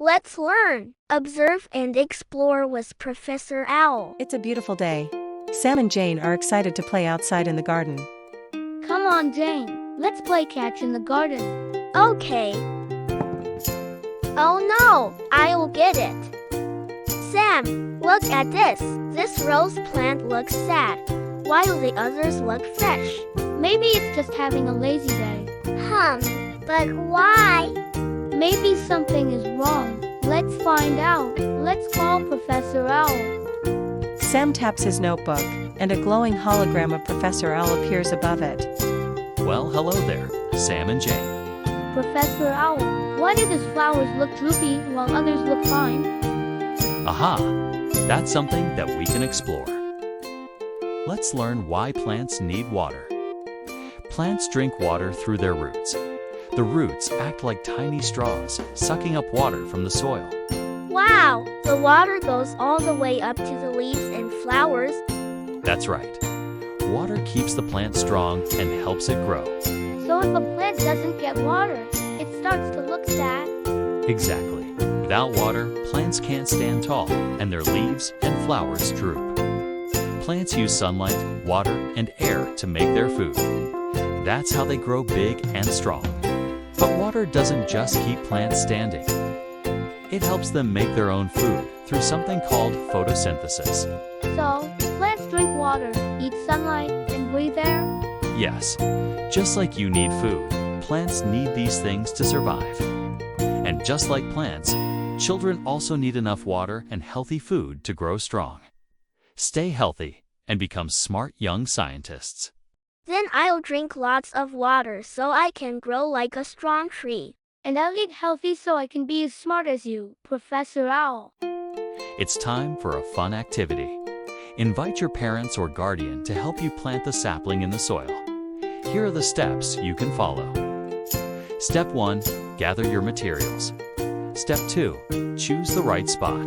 Let's learn, observe and explore with Professor Owl. It's a beautiful day. Sam and Jane are excited to play outside in the garden. Come on, Jane. Let's play catch in the garden. Okay. Oh no, I'll get it. Sam, look at this. This rose plant looks sad, while the others look fresh. Maybe it's just having a lazy day. But why? Maybe something is wrong. Let's find out. Let's call Professor Owl. Sam taps his notebook, and a glowing hologram of Professor Owl appears above it. Well, hello there, Sam and Jane. Professor Owl, why do these flowers look droopy while others look fine? Aha! That's something that we can explore. Let's learn why plants need water. Plants drink water through their roots. The roots act like tiny straws, sucking up water from the soil. Wow, the water goes all the way up to the leaves and flowers. That's right. Water keeps the plant strong and helps it grow. So if a plant doesn't get water, it starts to look sad. Exactly. Without water, plants can't stand tall, and their leaves and flowers droop. Plants use sunlight, water, and air to make their food. That's how they grow big and strong. But water doesn't just keep plants standing. It helps them make their own food through something called photosynthesis. So, plants drink water, eat sunlight, and breathe air? Yes, just like you need food, plants need these things to survive. And just like plants, children also need enough water and healthy food to grow strong. Stay healthy and become smart young scientists. Then I'll drink lots of water so I can grow like a strong tree. And I'll eat healthy so I can be as smart as you, Professor Owl. It's time for a fun activity. Invite your parents or guardian to help you plant the sapling in the soil. Here are the steps you can follow. Step 1. Gather your materials. Step 2. Choose the right spot.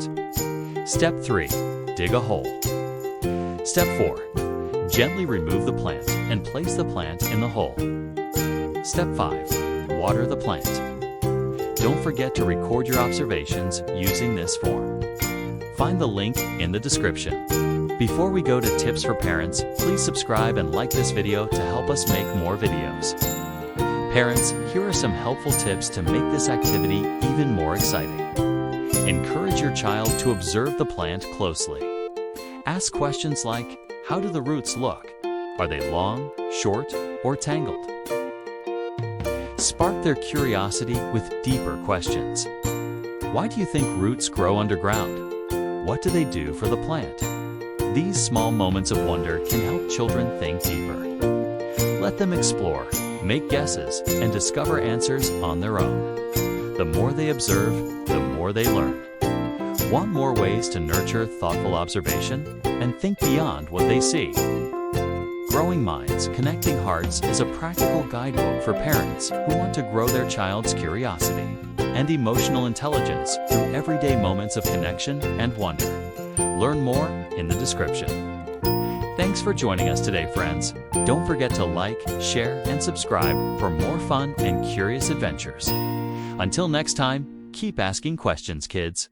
Step 3. Dig a hole. Step 4. Gently remove the plant and place the plant in the hole. Step 5. Water the plant. Don't forget to record your observations using this form. Find the link in the description. Before we go to tips for parents, please subscribe and like this video to help us make more videos. Parents, here are some helpful tips to make this activity even more exciting. Encourage your child to observe the plant closely. Ask questions like, how do the roots look? Are they long, short, or tangled? Spark their curiosity with deeper questions. Why do you think roots grow underground? What do they do for the plant? These small moments of wonder can help children think deeper. Let them explore, make guesses, and discover answers on their own. The more they observe, the more they learn. Want more ways to nurture thoughtful observation and think beyond what they see? Growing Minds, Connecting Hearts is a practical guidebook for parents who want to grow their child's curiosity and emotional intelligence through everyday moments of connection and wonder. Learn more in the description. Thanks for joining us today, friends. Don't forget to like, share, and subscribe for more fun and curious adventures. Until next time, keep asking questions, kids.